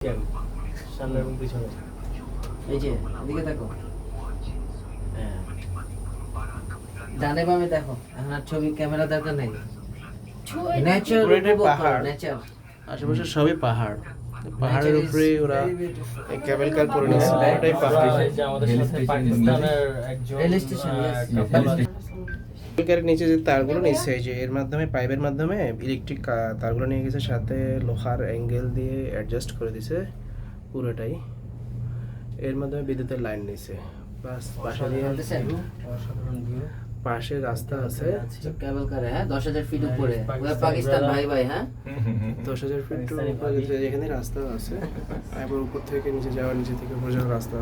সামনে এবং পিছনে এই যে এদিকে দেখো, হ্যাঁ ডানে বামে দেখো। এখন আর ছবি ক্যামেরা দরকার নেই, নেচার পাহাড়, নেচার আশেপাশে সবই পাহাড়। পাহাড়ের উপরে ওরা কেবল কার করে নিয়েছে, এটাই পাহাড়। যে আমাদের সাথে পাকিস্তানের একজন রেল স্টেশন, কেবল নিচে যে তারগুলো নিচ্ছে, এই যে এর মাধ্যমে পাইপের মাধ্যমে ইলেকট্রিক তারগুলো নিয়ে গেছে, সাথে লোহার অ্যাঙ্গেল দিয়ে অ্যাডজাস্ট করে দিছে পুরোটাই। এর মাধ্যমে বিদ্যুতের লাইন নিছে। প্লাস পাশে দিয়ে অসাধারণ ভিউ। পাশে রাস্তা আছে কেবল কারে, হ্যাঁ 10,000 ফিট উপরে। ওরা পাকিস্তান ভাই ভাই, হ্যাঁ 10,000 ফিট উপরে এখানে রাস্তা আছে। এবার উপর থেকে নিচে যাওয়ার, নিচে থেকে উপরে যাওয়ার রাস্তা।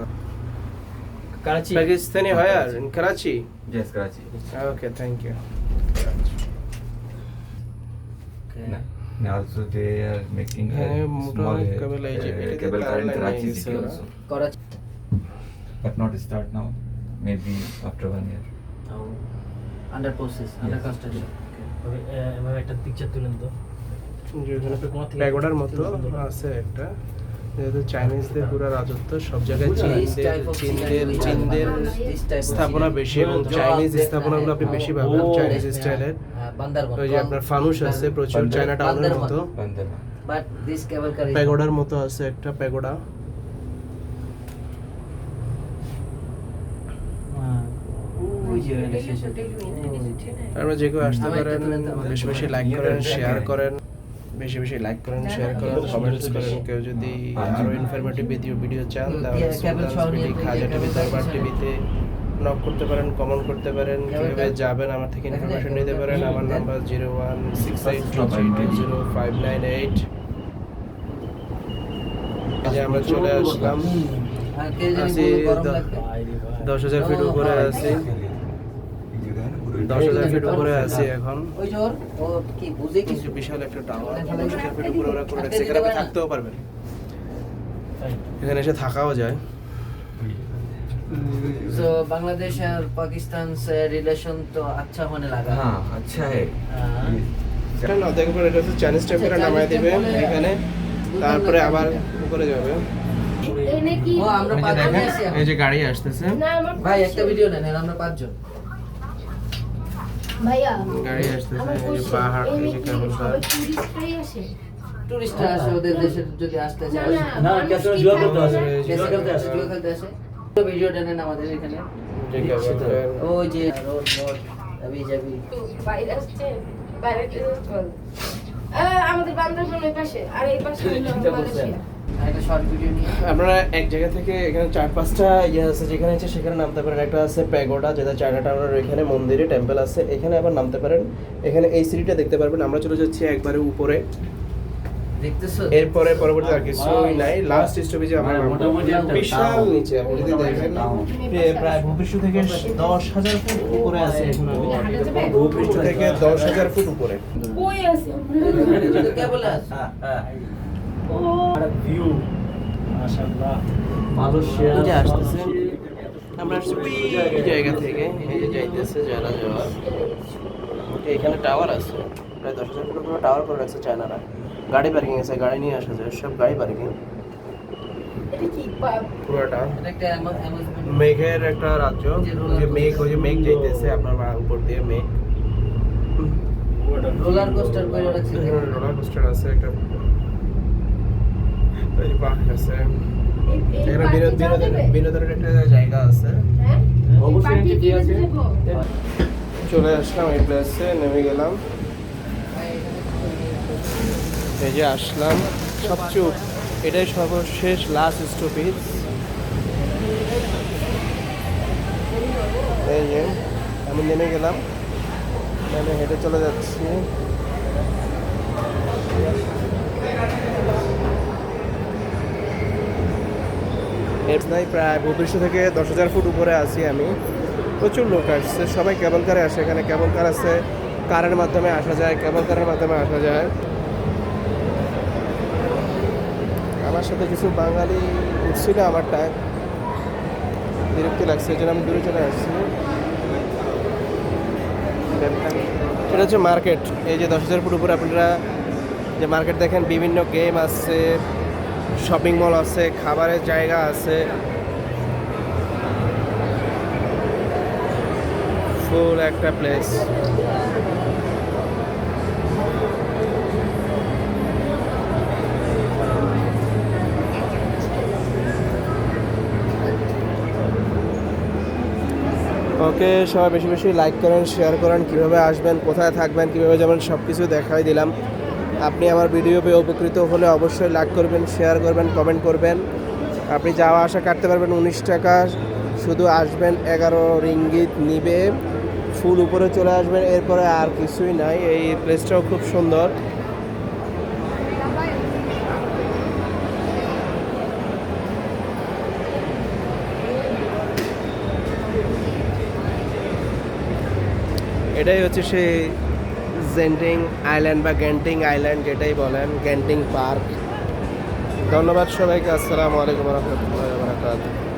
Karachi. Pakistani hire in Karachi? Yes, Karachi. Okay, thank you. And also they are making a small cable car in Karachi city also. Karachi But not start now. Maybe after 1 year. Under process, under construction. এভাবে একটা picture তুলেন তো। প্যাগোডার মতো আছে একটা, যেহেতু চাইনিজদের পুরো রাজত্ব সব জায়গায়, চীনদের স্থাপনা বেশি এবং চাইনিজ স্থাপনাগুলো আপনি বেশি পাবেন চাইনিজ স্টাইলের। বান্দারবন, ওই যে আপনার ফানুস আছে প্রচুর, চায়না টাউনের মতো। Bandarban. বাট দিস কেবল কার প্যাগোডার মতো আছে একটা প্যাগোডা। আপনারা যে কেউ আসতে পারেন, বেশি বেশি লাইক করেন, শেয়ার করেন, বেশি বেশি লাইক করেন, শেয়ার করেন, কমেন্টস করেন। কেউ যদি আরো ইনফরমেটিভ ভিডিও চান তাহলে সুলতান টিভি, খাজা টিভি, দরবার টিভিতে নক করতে পারেন, কমেন্ট করতে পারেন। কিভাবে যাবেন আমার থেকে ইনফরমেশন নিতে পারেন। আমার নাম্বার 016823205998। এই যে আমরা চলে আসলাম, আছি 10,000 ফিট উপরে আছি, 10,000 ফিট উপরে আছি এখন। ওই জোর ও কি বুঝে কিছু কিছু বিশাল একটা টাওয়ার, 10,000 ফিট উপরে ওরা করে রাখছে। এখানে আপনি থাকতেও পারবেন, এখানে এসে থাকাও যায়। तो बांग्लादेश और पाकिस्तान से रिलेशन तो अच्छा होने लगा। हाँ, अच्छा है. हाँ। এটা না দেখবেন, এটা হচ্ছে চাইনিজ টাইপের, নামায় দিবে এখানে, তারপরে আবার উপরে যাবে। ও আমরা পাঁচজন আছি এখন। এই যে গাড়ি আসতেছে, ভাই একটা ভিডিও নেন, আমরা পাঁচজন। ভাইয়া গাড়ি আসতেছে, এই যে পাহাড়, এই যে কেবল কার। টুরিস্টরা আসে ওদের দেশে, যদি আসতে চায় না কেসে জুয়া করতে আসে, দেশে খেলতে আসে, জুয়া খেলতে আসে। তো ভিডিও নেন আমাদের এখানে। যে কেবল কার। ওই যে রোড রোড আবি যাবি। বাইরে আসছে, বাইরে চল। আমাদের বান্দরবনের পাশে, আর এই পাশে হলো মালয়েশিয়া। একটা শর্ট ভিডিও নিয়ে আপনারা এক জায়গা থেকে, এখানে 4-5টা ইয়ে আছে, যেখানে আছে সেখানে নামতে পারেন। একটা আছে প্যাগোডা, যেটা চায়না টাউনের এখানে মন্দিরে টেম্পল আছে, এখানে আবার নামতে পারেন। এখানে এই সিঁড়িটা দেখতে পারবেন। আমরা চলে যাচ্ছি একবারে উপরে, দেখতেছো? এরপরে পরবর্তী আর কিছুই নাই। লাস্ট স্টপেজে আমরা মোটামুটি একটা বিশাল নিচে, আপনি যদি দেখেন প্রায় ভূপৃষ্ঠ থেকে 10,000 ফুট উপরে আছে এখন আমি। ভূপৃষ্ঠ থেকে 10,000 ফুট উপরে। কই আছে? কেবল আছে। ও ভিউ মাশাআল্লাহ। মালয়েশিয়া এই যে আসতেছে, আমরা আসছি ওই জায়গা থেকে, এই যে যাইতেছে যারা যাওয়া। এখানে টাওয়ার আছে, প্রায় 10,000 ফুট উপরে টাওয়ার করে রাখছে চায়নারা। গাড়ি পার্কিং আছে, গাড়ি নিয়ে আসা যায়, সব গাড়ি পার্কিং এটা কি পুরোটা। এটা একটা অ্যামাজমেন্ট। মেঘের একটা রাজ্য, যে মেঘ, ওই যে মেঘ যাইতেছে আপনার উপর দিয়ে, মেঘ। রোলার কোস্টার করে রাখছে। রোলার কোস্টার আছে একটা, এই পার্ক আছে, এখানে বিনোদনের একটা জায়গা আছে। হ্যাঁ অবশ্যই এন্ট্রি আছে। চলে আসলাম এই প্লেসে, নেমে গেলাম। এই যে আসলাম সবচেয়ে, এটাই সর্বশেষ লাস্ট স্টপেজ। এই যে আমি নেমে গেলাম, নেমে হেঁটে চলে যাচ্ছি। প্রায় ভূপৃষ্ঠ থেকে 10,000 ফুট উপরে আছি আমি। প্রচুর লোক আসছে, সবাই কেবল কারে আসে। এখানে কেবল কার আছে, কারের মাধ্যমে আসা যায়, কেবল কারের মাধ্যমে আসা যায়। আমার সাথে কিছু বাঙালি উঠছিল, আমার টাইম বিরক্তি লাগছে, এই জন্য আমি দূরে চলে আসছি। এটা হচ্ছে মার্কেট। এই যে 10,000 ফুট উপরে আপনারা যে মার্কেট দেখেন, বিভিন্ন গেম আছে, শপিং মল আছে, খাবারের জায়গা আছে, ফুল একটা প্লেস। ওকে, সবাই বেশি বেশি লাইক করেন, শেয়ার করেন। কীভাবে আসবেন, কোথায় থাকবেন, কীভাবে যাবেন, সব কিছু দেখাই দিলাম। আপনি আমার ভিডিও পেয়ে উপকৃত হলে অবশ্যই লাইক করবেন, শেয়ার করবেন, কমেন্ট করবেন। আপনি যাওয়া আসা কাটতে পারবেন 19 টাকা, শুধু আসবেন 11 রিঙ্গিত নিবে, ফুল উপরে চলে আসবেন, এরপরে আর কিছুই নাই। এই প্লেসটাও খুব সুন্দর। এটাই হচ্ছে সেই জেন্টিং আইল্যান্ড বা গ্যান্টিং আইল্যান্ড, যেটাই বলেন, গ্যান্টিং পার্ক। ধন্যবাদ সবাইকে। আসসালামু আলাইকুম রহমতুল্লাহি ওয়া বারাকাতুহু।